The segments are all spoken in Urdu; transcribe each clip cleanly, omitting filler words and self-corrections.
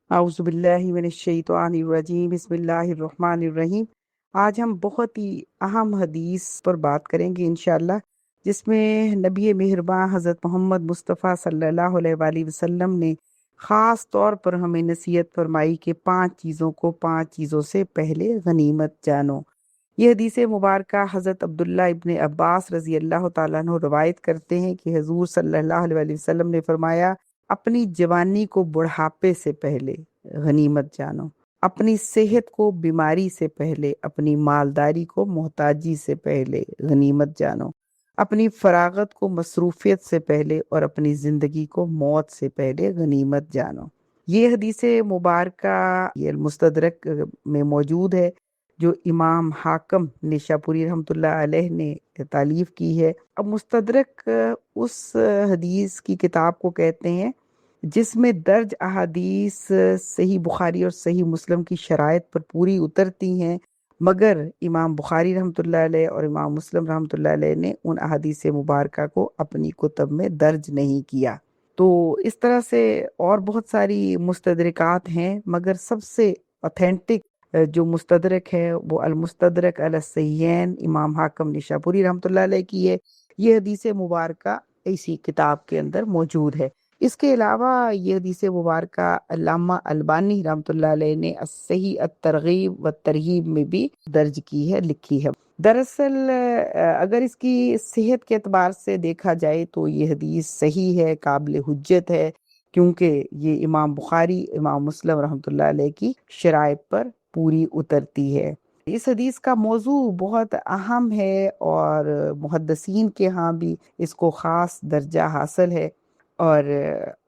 اعوذ باللہ من الشیطان الرجیم، بسم اللہ الرحمن الرحیم۔ آج ہم بہت ہی اہم حدیث پر بات کریں گے انشاءاللہ، جس میں نبی مہرباں حضرت محمد مصطفیٰ صلی اللہ علیہ وآلہ وسلم نے خاص طور پر ہمیں نصیحت فرمائی کہ 5 چیزوں سے پہلے غنیمت جانو۔ یہ حدیث مبارکہ حضرت عبداللہ ابن عباس رضی اللہ تعالیٰ عنہ روایت کرتے ہیں کہ حضور صلی اللہ علیہ وآلہ وسلم نے فرمایا، اپنی جوانی کو بڑھاپے سے پہلے غنیمت جانو، اپنی صحت کو بیماری سے پہلے، اپنی مالداری کو محتاجی سے پہلے غنیمت جانو، اپنی فراغت کو مصروفیت سے پہلے اور اپنی زندگی کو موت سے پہلے غنیمت جانو۔ یہ حدیث مبارکہ یہ المستدرک میں موجود ہے، جو امام حاکم نیشاپوری رحمۃ اللہ علیہ نے تالیف کی ہے۔ اب مستدرک اس حدیث کی کتاب کو کہتے ہیں جس میں درج احادیث صحیح بخاری اور صحیح مسلم کی شرائط پر پوری اترتی ہیں، مگر امام بخاری رحمۃ اللہ علیہ اور امام مسلم رحمۃ اللہ علیہ نے ان احادیث مبارکہ کو اپنی کتب میں درج نہیں کیا۔ تو اس طرح سے اور بہت ساری مستدرکات ہیں، مگر سب سے اوتھینٹک جو مستدرک ہے وہ المستدرک علی الصحیحین امام حاکم نیشاپوری رحمۃ اللہ علیہ کی ہے۔ یہ حدیث مبارکہ اسی کتاب کے اندر موجود ہے۔ اس کے علاوہ یہ حدیث مبارکہ علامہ البانی رحمۃ اللہ علیہ نے صحیح الترغیب و ترہیب میں بھی درج کی ہے، لکھی ہے۔ دراصل اگر اس کی صحت کے اعتبار سے دیکھا جائے تو یہ حدیث صحیح ہے، قابل حجت ہے، کیونکہ یہ امام بخاری امام مسلم رحمۃ اللہ علیہ کی شرائط پر پوری اترتی ہے۔ اس حدیث کا موضوع بہت اہم ہے اور محدثین کے ہاں بھی اس کو خاص درجہ حاصل ہے، اور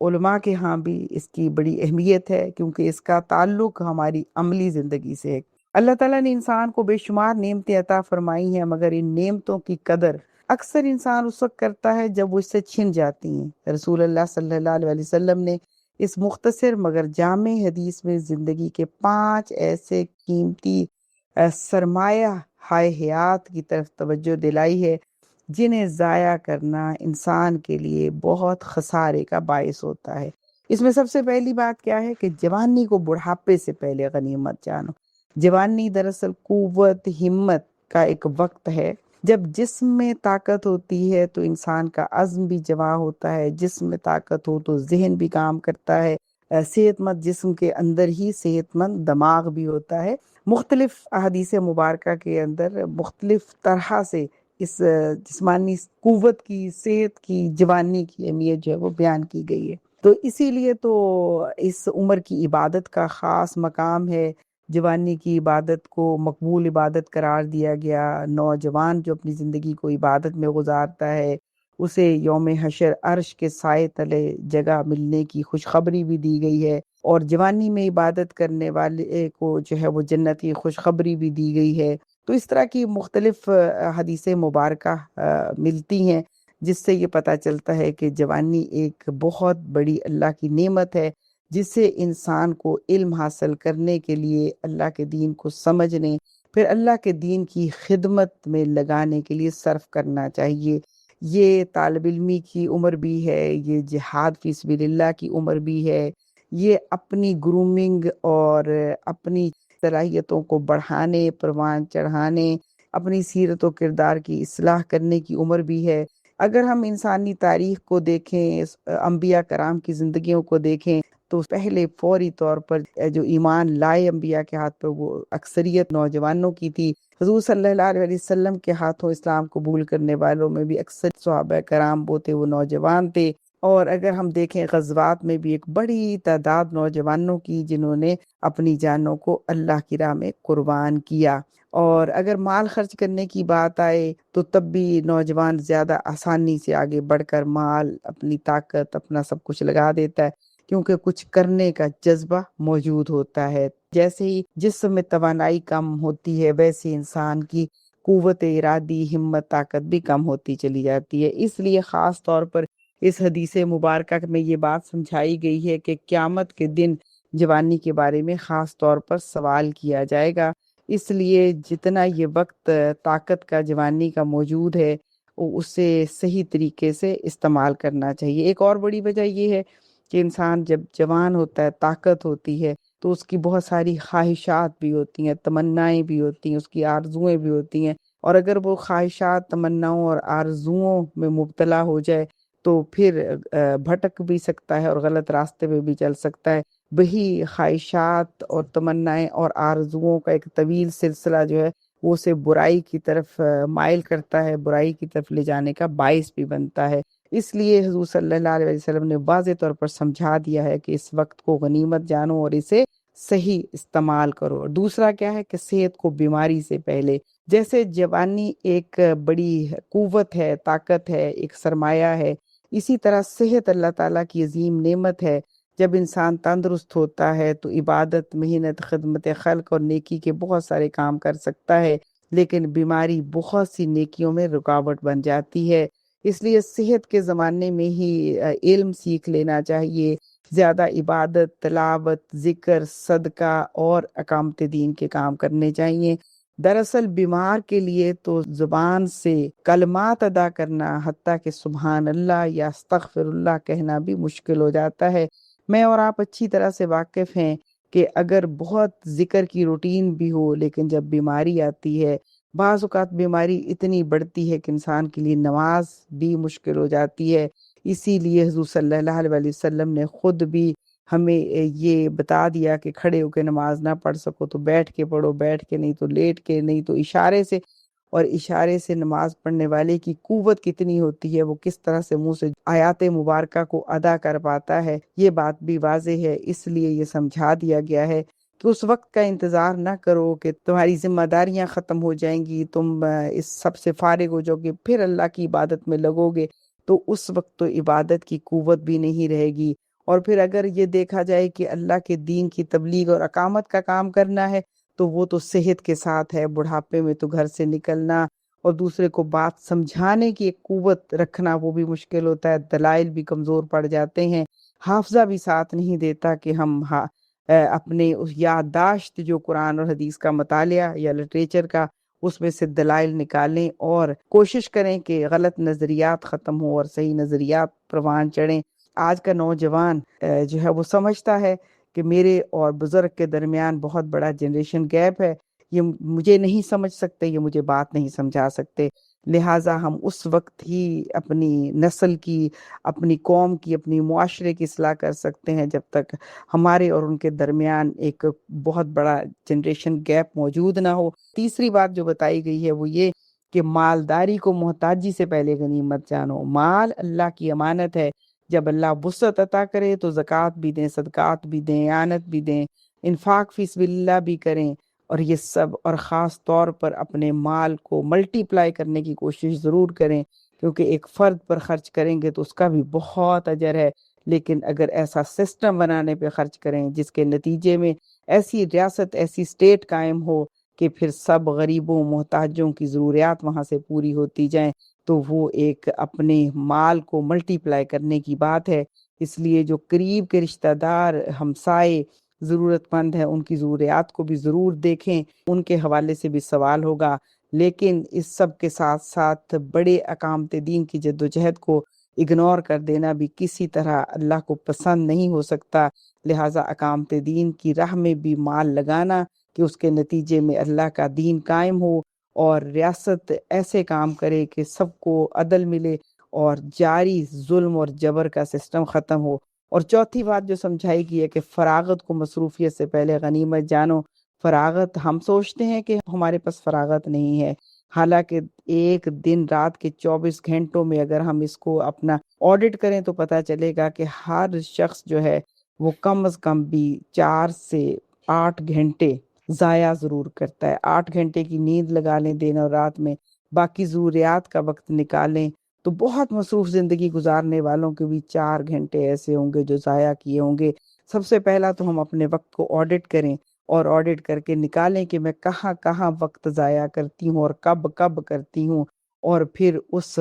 علماء کے ہاں بھی اس کی بڑی اہمیت ہے، کیونکہ اس کا تعلق ہماری عملی زندگی سے ہے۔ اللہ تعالیٰ نے انسان کو بے شمار نعمتیں عطا فرمائی ہیں، مگر ان نعمتوں کی قدر اکثر انسان اس وقت کرتا ہے جب وہ اس سے چھن جاتی ہیں۔ رسول اللہ صلی اللہ علیہ وسلم نے اس مختصر مگر جامع حدیث میں زندگی کے 5 ایسے قیمتی سرمایہ ہائے حیات کی طرف توجہ دلائی ہے جنہیں ضائع کرنا انسان کے لیے بہت خسارے کا باعث ہوتا ہے۔ اس میں سب سے پہلی بات کیا ہے کہ جوانی کو بڑھاپے سے پہلے غنیمت جانو۔ جوانی دراصل قوت ہمت کا ایک وقت ہے۔ جب جسم میں طاقت ہوتی ہے تو انسان کا عزم بھی جواں ہوتا ہے، جسم میں طاقت ہو تو ذہن بھی کام کرتا ہے، صحت مند جسم کے اندر ہی صحت مند دماغ بھی ہوتا ہے۔ مختلف احادیث مبارکہ کے اندر مختلف طرح سے اس جسمانی قوت کی، صحت کی، جوانی کی اہمیت جو ہے وہ بیان کی گئی ہے۔ تو اسی لیے تو اس عمر کی عبادت کا خاص مقام ہے۔ جوانی کی عبادت کو مقبول عبادت قرار دیا گیا۔ نوجوان جو اپنی زندگی کو عبادت میں گزارتا ہے اسے یوم حشر عرش کے سائے تلے جگہ ملنے کی خوشخبری بھی دی گئی ہے، اور جوانی میں عبادت کرنے والے کو جو ہے وہ جنت کی خوشخبری بھی دی گئی ہے۔ تو اس طرح کی مختلف حدیث مبارکہ ملتی ہیں، جس سے یہ پتہ چلتا ہے کہ جوانی ایک بہت بڑی اللہ کی نعمت ہے، جس سے انسان کو علم حاصل کرنے کے لیے، اللہ کے دین کو سمجھنے، پھر اللہ کے دین کی خدمت میں لگانے کے لیے صرف کرنا چاہیے۔ یہ طالب علمی کی عمر بھی ہے، یہ جہاد فی سبیل اللہ کی عمر بھی ہے، یہ اپنی گرومنگ اور اپنی صلاحیتوں کو بڑھانے، پروان چڑھانے، اپنی سیرت و کردار کی اصلاح کرنے کی عمر بھی ہے۔ اگر ہم انسانی تاریخ کو دیکھیں، انبیاء کرام کی زندگیوں کو دیکھیں، تو پہلے فوری طور پر جو ایمان لائے انبیاء کے ہاتھ پر وہ اکثریت نوجوانوں کی تھی۔ حضور صلی اللہ علیہ وسلم کے ہاتھوں اسلام قبول کرنے والوں میں بھی اکثر صحابہ کرام وہ تھے، وہ نوجوان تھے۔ اور اگر ہم دیکھیں غزوات میں بھی ایک بڑی تعداد نوجوانوں کی جنہوں نے اپنی جانوں کو اللہ کی راہ میں قربان کیا۔ اور اگر مال خرچ کرنے کی بات آئے تو تب بھی نوجوان زیادہ آسانی سے آگے بڑھ کر مال، اپنی طاقت، اپنا سب کچھ لگا دیتا ہے، کیونکہ کچھ کرنے کا جذبہ موجود ہوتا ہے۔ جیسے ہی جسم میں توانائی کم ہوتی ہے، ویسے انسان کی قوت ارادی، ہمت، طاقت بھی کم ہوتی چلی جاتی ہے۔ اس لیے خاص طور پر اس حدیث مبارکہ میں یہ بات سمجھائی گئی ہے کہ قیامت کے دن جوانی کے بارے میں خاص طور پر سوال کیا جائے گا۔ اس لیے جتنا یہ وقت طاقت کا، جوانی کا موجود ہے، اسے صحیح طریقے سے استعمال کرنا چاہیے۔ ایک اور بڑی وجہ یہ ہے کہ انسان جب جوان ہوتا ہے، طاقت ہوتی ہے، تو اس کی بہت ساری خواہشات بھی ہوتی ہیں، تمنائیں بھی ہوتی ہیں، اس کی آرزوئیں بھی ہوتی ہیں، اور اگر وہ خواہشات، تمناؤں اور آرزوؤں میں مبتلا ہو جائے تو پھر بھٹک بھی سکتا ہے اور غلط راستے پہ بھی چل سکتا ہے۔ وہی خواہشات اور تمنائیں اور آرزوؤں کا ایک طویل سلسلہ جو ہے وہ اسے برائی کی طرف مائل کرتا ہے، برائی کی طرف لے جانے کا باعث بھی بنتا ہے۔ اس لیے حضور صلی اللہ علیہ وسلم نے واضح طور پر سمجھا دیا ہے کہ اس وقت کو غنیمت جانو اور اسے صحیح استعمال کرو۔ اور دوسرا کیا ہے کہ صحت کو بیماری سے پہلے، جیسے جوانی ایک بڑی قوت ہے، طاقت ہے، ایک سرمایہ ہے، اسی طرح صحت اللہ تعالیٰ کی عظیم نعمت ہے۔ جب انسان تندرست ہوتا ہے تو عبادت، محنت، خدمت خلق اور نیکی کے بہت سارے کام کر سکتا ہے، لیکن بیماری بہت سی نیکیوں میں رکاوٹ بن جاتی ہے۔ اس لیے صحت کے زمانے میں ہی علم سیکھ لینا چاہیے، زیادہ عبادت، تلاوت، ذکر، صدقہ اور اقامت دین کے کام کرنے چاہیے۔ دراصل بیمار کے لیے تو زبان سے کلمات ادا کرنا، حتیٰ کہ سبحان اللہ یا استغفر اللہ کہنا بھی مشکل ہو جاتا ہے۔ میں اور آپ اچھی طرح سے واقف ہیں کہ اگر بہت ذکر کی روٹین بھی ہو، لیکن جب بیماری آتی ہے، بعض اوقات بیماری اتنی بڑھتی ہے کہ انسان کے لیے نماز بھی مشکل ہو جاتی ہے۔ اسی لیے حضور صلی اللہ علیہ وسلم نے خود بھی ہمیں یہ بتا دیا کہ کھڑے ہو کے نماز نہ پڑھ سکو تو بیٹھ کے پڑھو، بیٹھ کے نہیں تو لیٹ کے، نہیں تو اشارے سے۔ اور اشارے سے نماز پڑھنے والے کی قوت کتنی ہوتی ہے، وہ کس طرح سے منہ سے آیات مبارکہ کو ادا کر پاتا ہے، یہ بات بھی واضح ہے۔ اس لیے یہ سمجھا دیا گیا ہے کہ اس وقت کا انتظار نہ کرو کہ تمہاری ذمہ داریاں ختم ہو جائیں گی، تم اس سب سے فارغ ہو جاؤ گے، پھر اللہ کی عبادت میں لگو گے، تو اس وقت تو عبادت کی قوت بھی نہیں رہے گی۔ اور پھر اگر یہ دیکھا جائے کہ اللہ کے دین کی تبلیغ اور اقامت کا کام کرنا ہے تو وہ تو صحت کے ساتھ ہے، بڑھاپے میں تو گھر سے نکلنا اور دوسرے کو بات سمجھانے کی ایک قوت رکھنا وہ بھی مشکل ہوتا ہے، دلائل بھی کمزور پڑ جاتے ہیں، حافظہ بھی ساتھ نہیں دیتا کہ ہم اپنے اس یادداشت جو قرآن اور حدیث کا مطالعہ یا لٹریچر کا، اس میں سے دلائل نکالیں اور کوشش کریں کہ غلط نظریات ختم ہوں اور صحیح نظریات پروان چڑھیں۔ آج کا نوجوان جو ہے وہ سمجھتا ہے کہ میرے اور بزرگ کے درمیان بہت بڑا جنریشن گیپ ہے، یہ مجھے نہیں سمجھ سکتے، یہ مجھے بات نہیں سمجھا سکتے، لہٰذا ہم اس وقت ہی اپنی نسل کی، اپنی قوم کی، اپنی معاشرے کی اصلاح کر سکتے ہیں جب تک ہمارے اور ان کے درمیان ایک بہت بڑا جنریشن گیپ موجود نہ ہو۔ تیسری بات جو بتائی گئی ہے وہ یہ کہ مالداری کو محتاجی سے پہلے غنیمت جانو۔ مال اللہ کی امانت ہے، جب اللہ وسعت عطا کرے تو زکوٰۃ بھی دیں، صدقات بھی دیں، اعانت بھی دیں، انفاق فی سبیل اللہ بھی کریں، اور یہ سب اور خاص طور پر اپنے مال کو ملٹی پلائی کرنے کی کوشش ضرور کریں، کیونکہ ایک فرد پر خرچ کریں گے تو اس کا بھی بہت اجر ہے، لیکن اگر ایسا سسٹم بنانے پہ خرچ کریں جس کے نتیجے میں ایسی ریاست، ایسی اسٹیٹ قائم ہو کہ پھر سب غریبوں، محتاجوں کی ضروریات وہاں سے پوری ہوتی جائیں، تو وہ ایک اپنے مال کو ملٹی پلائی کرنے کی بات ہے۔ اس لیے جو قریب کے رشتہ دار، ہمسائے ضرورت مند ہیں، ان کی ضروریات کو بھی ضرور دیکھیں، ان کے حوالے سے بھی سوال ہوگا، لیکن اس سب کے ساتھ ساتھ بڑے اقامت دین کی جدوجہد کو اگنور کر دینا بھی کسی طرح اللہ کو پسند نہیں ہو سکتا۔ لہٰذا اقامت دین کی راہ میں بھی مال لگانا کہ اس کے نتیجے میں اللہ کا دین قائم ہو اور ریاست ایسے کام کرے کہ سب کو عدل ملے اور جاری ظلم اور جبر کا سسٹم ختم ہو۔ اور چوتھی بات جو سمجھائی گئی ہے کہ فراغت کو مصروفیت سے پہلے غنیمت جانو۔ فراغت، ہم سوچتے ہیں کہ ہمارے پاس فراغت نہیں ہے، حالانکہ ایک دن رات کے 24 گھنٹوں میں اگر ہم اس کو اپنا آڈٹ کریں تو پتہ چلے گا کہ ہر شخص جو ہے وہ کم از کم بھی 4 سے 8 گھنٹے ضائع ضرور کرتا ہے۔ 8 گھنٹے کی نیند لگا لیں دن اور رات میں، باقی ضروریات کا وقت نکالیں، تو بہت مصروف زندگی گزارنے والوں کے بھی 4 گھنٹے ایسے ہوں گے جو ضائع کیے ہوں گے۔ سب سے پہلا تو ہم اپنے وقت کو آڈٹ کریں اور آڈٹ کر کے نکالیں کہ میں کہاں کہاں وقت ضائع کرتی ہوں اور کب کب کرتی ہوں، اور پھر اس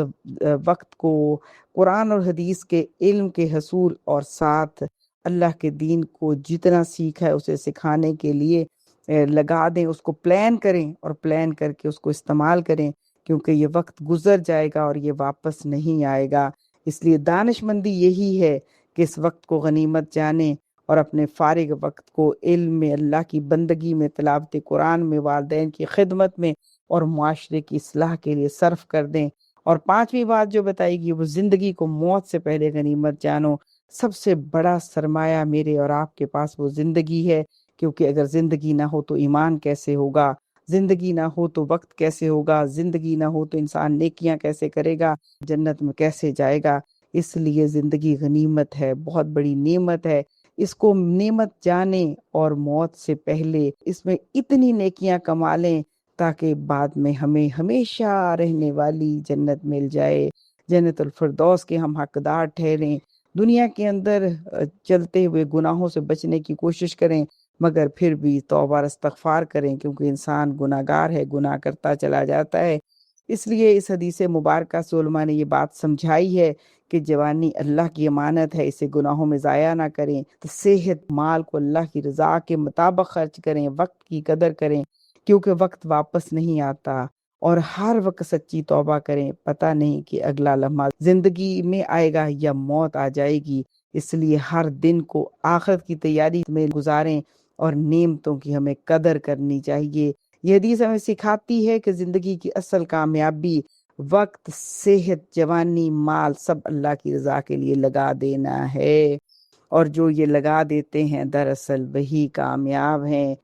وقت کو قرآن اور حدیث کے علم کے حصول اور ساتھ اللہ کے دین کو جتنا سیکھا ہے اسے سکھانے کے لیے لگا دیں، اس کو پلان کریں اور پلان کر کے اس کو استعمال کریں، کیونکہ یہ وقت گزر جائے گا اور یہ واپس نہیں آئے گا۔ اس لیے دانش مندی یہی ہے کہ اس وقت کو غنیمت جانیں اور اپنے فارغ وقت کو علم میں، اللہ کی بندگی میں، تلاوت قرآن میں، والدین کی خدمت میں اور معاشرے کی اصلاح کے لیے صرف کر دیں۔ اور پانچویں بات جو بتائی گئی وہ زندگی کو موت سے پہلے غنیمت جانو۔ سب سے بڑا سرمایہ میرے اور آپ کے پاس وہ زندگی ہے، کیونکہ اگر زندگی نہ ہو تو ایمان کیسے ہوگا، زندگی نہ ہو تو وقت کیسے ہوگا، زندگی نہ ہو تو انسان نیکیاں کیسے کرے گا، جنت میں کیسے جائے گا۔ اس لیے زندگی غنیمت ہے، بہت بڑی نعمت ہے، اس کو نعمت جانیں اور موت سے پہلے اس میں اتنی نیکیاں کما لیں تاکہ بعد میں ہمیں ہمیشہ رہنے والی جنت مل جائے، جنت الفردوس کے ہم حقدار ٹھہریں۔ دنیا کے اندر چلتے ہوئے گناہوں سے بچنے کی کوشش کریں، مگر پھر بھی توبہ اور استغفار کریں، کیونکہ انسان گناہ گار ہے، گناہ کرتا چلا جاتا ہے۔ اس لیے اس حدیث مبارکہ سے علماء نے یہ بات سمجھائی ہے کہ جوانی اللہ کی امانت ہے، اسے گناہوں میں ضائع نہ کریں، تو صحت مال کو اللہ کی رضا کے مطابق خرچ کریں، وقت کی قدر کریں، کیونکہ وقت واپس نہیں آتا، اور ہر وقت سچی توبہ کریں، پتہ نہیں کہ اگلا لمحہ زندگی میں آئے گا یا موت آ جائے گی۔ اس لیے ہر دن کو آخرت کی تیاری میں گزاریں اور نعمتوں کی ہمیں قدر کرنی چاہیے۔ یہ حدیث ہمیں سکھاتی ہے کہ زندگی کی اصل کامیابی وقت، صحت، جوانی، مال سب اللہ کی رضا کے لیے لگا دینا ہے، اور جو یہ لگا دیتے ہیں دراصل وہی کامیاب ہیں۔